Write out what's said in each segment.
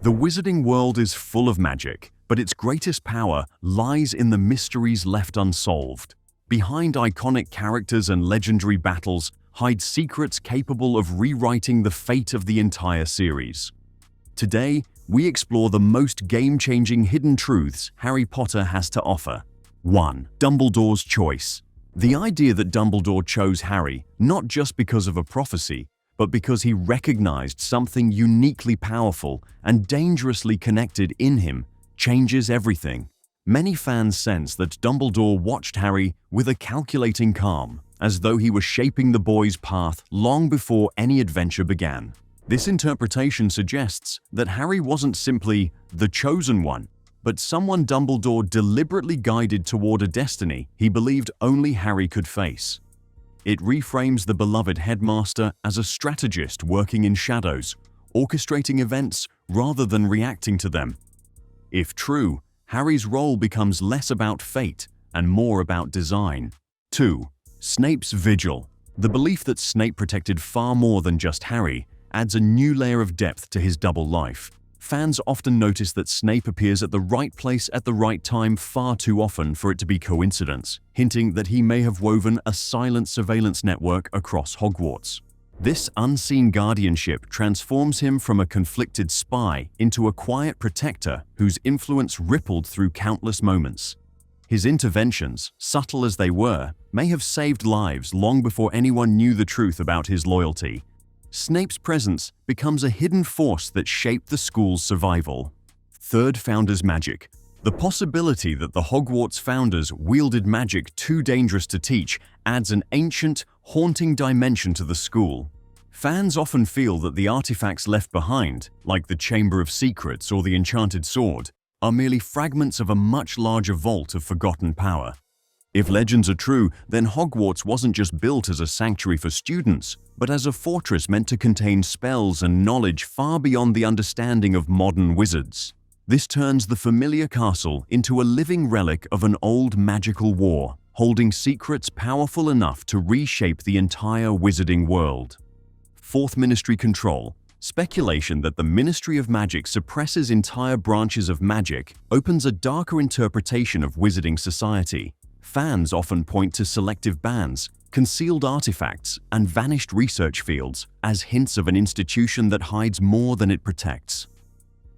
The wizarding world is full of magic, but its greatest power lies in the mysteries left unsolved. Behind iconic characters and legendary battles hide secrets capable of rewriting the fate of the entire series. Today, we explore the most game-changing hidden truths Harry Potter has to offer. 1. Dumbledore's choice. The idea that Dumbledore chose Harry not just because of a prophecy, but because he recognized something uniquely powerful and dangerously connected in him changes everything. Many fans sense that Dumbledore watched Harry with a calculating calm, as though he was shaping the boy's path long before any adventure began. This interpretation suggests that Harry wasn't simply the chosen one, but someone Dumbledore deliberately guided toward a destiny he believed only Harry could face. It reframes the beloved headmaster as a strategist working in shadows, orchestrating events rather than reacting to them. If true, Harry's role becomes less about fate and more about design. 2. Snape's vigil. The belief that Snape protected far more than just Harry adds a new layer of depth to his double life. Fans often notice that Snape appears at the right place at the right time far too often for it to be coincidence, hinting that he may have woven a silent surveillance network across Hogwarts. This unseen guardianship transforms him from a conflicted spy into a quiet protector whose influence rippled through countless moments. His interventions, subtle as they were, may have saved lives long before anyone knew the truth about his loyalty. Snape's presence becomes a hidden force that shaped the school's survival. 3. Founder's magic. The possibility that the Hogwarts founders wielded magic too dangerous to teach adds an ancient, haunting dimension to the school. Fans often feel that the artifacts left behind, like the Chamber of Secrets or the Enchanted Sword, are merely fragments of a much larger vault of forgotten power. If legends are true, then Hogwarts wasn't just built as a sanctuary for students, but as a fortress meant to contain spells and knowledge far beyond the understanding of modern wizards. This turns the familiar castle into a living relic of an old magical war, holding secrets powerful enough to reshape the entire wizarding world. 4. Ministry control. Speculation that the Ministry of Magic suppresses entire branches of magic opens a darker interpretation of wizarding society. Fans often point to selective bans, concealed artifacts, and vanished research fields as hints of an institution that hides more than it protects.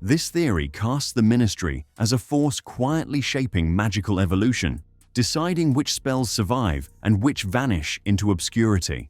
This theory casts the Ministry as a force quietly shaping magical evolution, deciding which spells survive and which vanish into obscurity.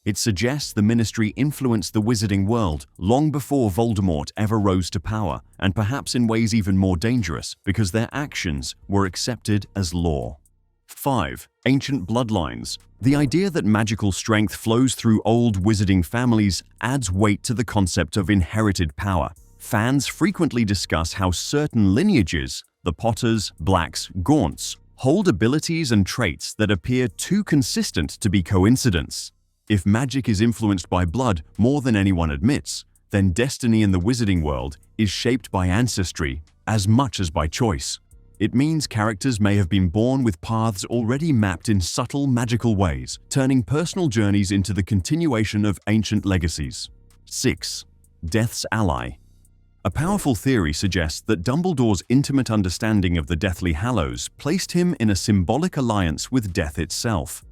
It suggests the Ministry influenced the wizarding world long before Voldemort ever rose to power, and perhaps in ways even more dangerous because their actions were accepted as law. 5. Ancient bloodlines. The idea that magical strength flows through old wizarding families adds weight to the concept of inherited power. Fans frequently discuss how certain lineages, the Potters, Blacks, Gaunts, hold abilities and traits that appear too consistent to be coincidence. If magic is influenced by blood more than anyone admits, then destiny in the wizarding world is shaped by ancestry as much as by choice. It means characters may have been born with paths already mapped in subtle magical ways, turning personal journeys into the continuation of ancient legacies. 6. Death's ally. A powerful theory suggests that Dumbledore's intimate understanding of the Deathly Hallows placed him in a symbolic alliance with death itself.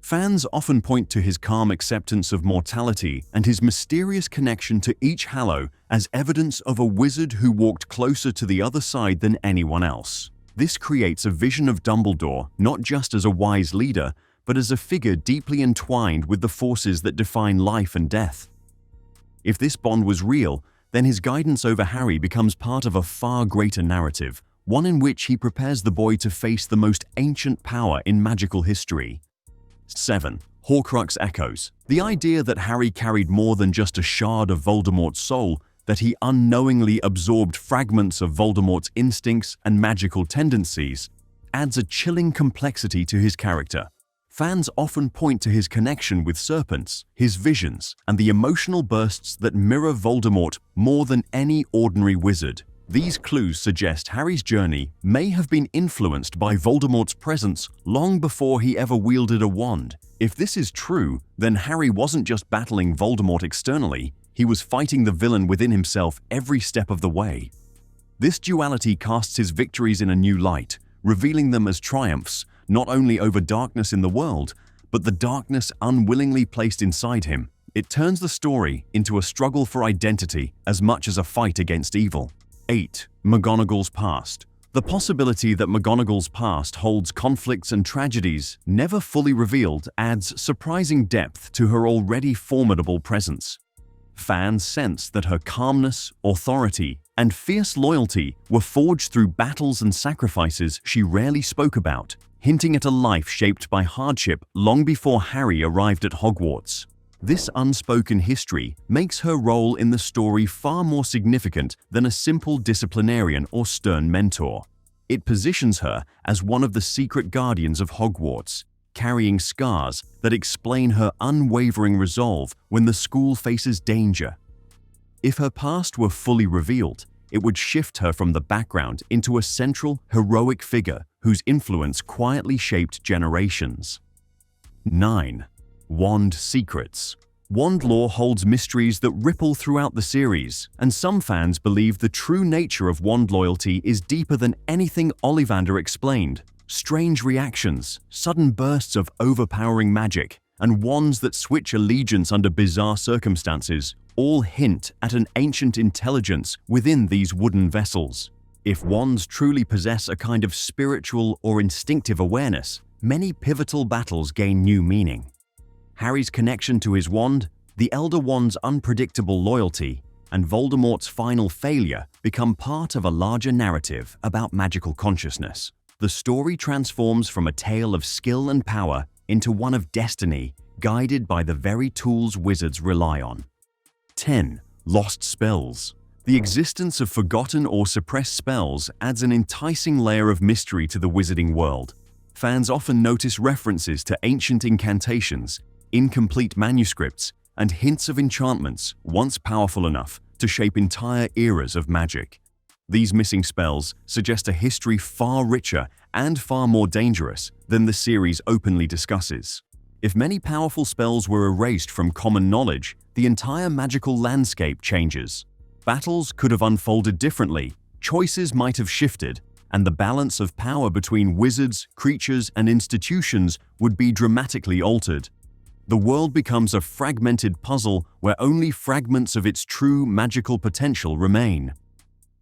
Fans often point to his calm acceptance of mortality and his mysterious connection to each Hallow as evidence of a wizard who walked closer to the other side than anyone else. This creates a vision of Dumbledore not just as a wise leader, but as a figure deeply entwined with the forces that define life and death. If this bond was real, then his guidance over Harry becomes part of a far greater narrative, one in which he prepares the boy to face the most ancient power in magical history. 7. Horcrux echoes. The idea that Harry carried more than just a shard of Voldemort's soul, that he unknowingly absorbed fragments of Voldemort's instincts and magical tendencies, adds a chilling complexity to his character. Fans often point to his connection with serpents, his visions, and the emotional bursts that mirror Voldemort more than any ordinary wizard. These clues suggest Harry's journey may have been influenced by Voldemort's presence long before he ever wielded a wand. If this is true, then Harry wasn't just battling Voldemort externally, he he was fighting the villain within himself every step of the way. This duality casts his victories in a new light, revealing them as triumphs not only over darkness in the world, but the darkness unwillingly placed inside him. It turns the story into a struggle for identity as much as a fight against evil. 8. McGonagall's past. The possibility that McGonagall's past holds conflicts and tragedies never fully revealed adds surprising depth to her already formidable presence. Fans sense that her calmness, authority, and fierce loyalty were forged through battles and sacrifices she rarely spoke about, hinting at a life shaped by hardship long before Harry arrived at Hogwarts. This unspoken history makes her role in the story far more significant than a simple disciplinarian or stern mentor. It positions her as one of the secret guardians of Hogwarts, carrying scars that explain her unwavering resolve when the school faces danger. If her past were fully revealed, it would shift her from the background into a central, heroic figure whose influence quietly shaped generations. 9. Wand secrets. Wand lore holds mysteries that ripple throughout the series, and some fans believe the true nature of wand loyalty is deeper than anything Ollivander explained. Strange reactions, sudden bursts of overpowering magic, and wands that switch allegiance under bizarre circumstances all hint at an ancient intelligence within these wooden vessels. If wands truly possess a kind of spiritual or instinctive awareness, many pivotal battles gain new meaning. Harry's connection to his wand, the Elder Wand's unpredictable loyalty, and Voldemort's final failure become part of a larger narrative about magical consciousness. The story transforms from a tale of skill and power into one of destiny, guided by the very tools wizards rely on. 10. Lost spells. The existence of forgotten or suppressed spells adds an enticing layer of mystery to the wizarding world. Fans often notice references to ancient incantations, incomplete manuscripts, and hints of enchantments once powerful enough to shape entire eras of magic. These missing spells suggest a history far richer and far more dangerous than the series openly discusses. If many powerful spells were erased from common knowledge, the entire magical landscape changes. Battles could have unfolded differently, choices might have shifted, and the balance of power between wizards, creatures, and institutions would be dramatically altered. The world becomes a fragmented puzzle where only fragments of its true magical potential remain.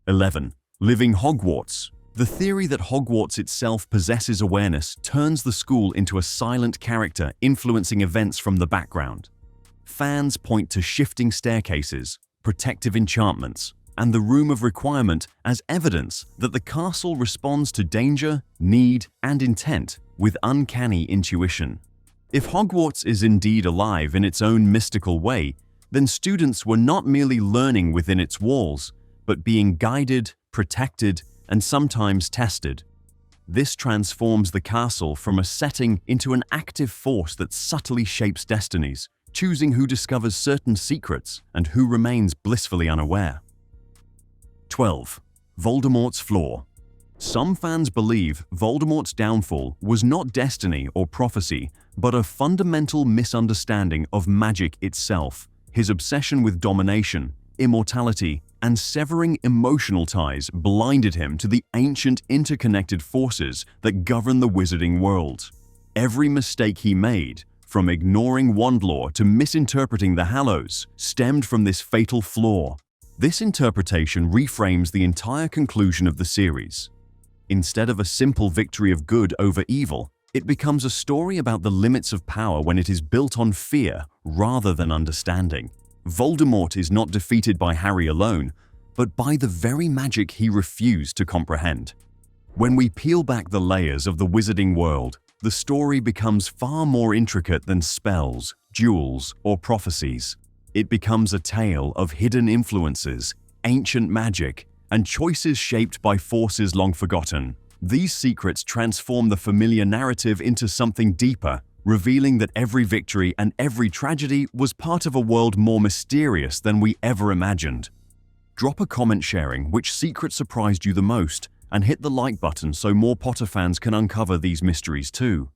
11. Living Hogwarts. The theory that Hogwarts itself possesses awareness turns the school into a silent character influencing events from the background. Fans point to shifting staircases, protective enchantments, and the Room of Requirement as evidence that the castle responds to danger, need, and intent with uncanny intuition. If Hogwarts is indeed alive in its own mystical way, then students were not merely learning within its walls, but being guided, protected, and sometimes tested. This transforms the castle from a setting into an active force that subtly shapes destinies, choosing who discovers certain secrets and who remains blissfully unaware. 12. Voldemort's flaw. Some fans believe Voldemort's downfall was not destiny or prophecy, but a fundamental misunderstanding of magic itself. His obsession with domination, immortality, and severing emotional ties blinded him to the ancient interconnected forces that govern the wizarding world. Every mistake he made, from ignoring wand lore to misinterpreting the Hallows, stemmed from this fatal flaw. This interpretation reframes the entire conclusion of the series. Instead of a simple victory of good over evil, it becomes a story about the limits of power when it is built on fear rather than understanding. Voldemort is not defeated by Harry alone, but by the very magic he refused to comprehend. When we peel back the layers of the wizarding world, the story becomes far more intricate than spells, duels, or prophecies. It becomes a tale of hidden influences, ancient magic, and choices shaped by forces long forgotten. These secrets transform the familiar narrative into something deeper, revealing that every victory and every tragedy was part of a world more mysterious than we ever imagined. Drop a comment sharing which secret surprised you the most, and hit the like button so more Potter fans can uncover these mysteries too.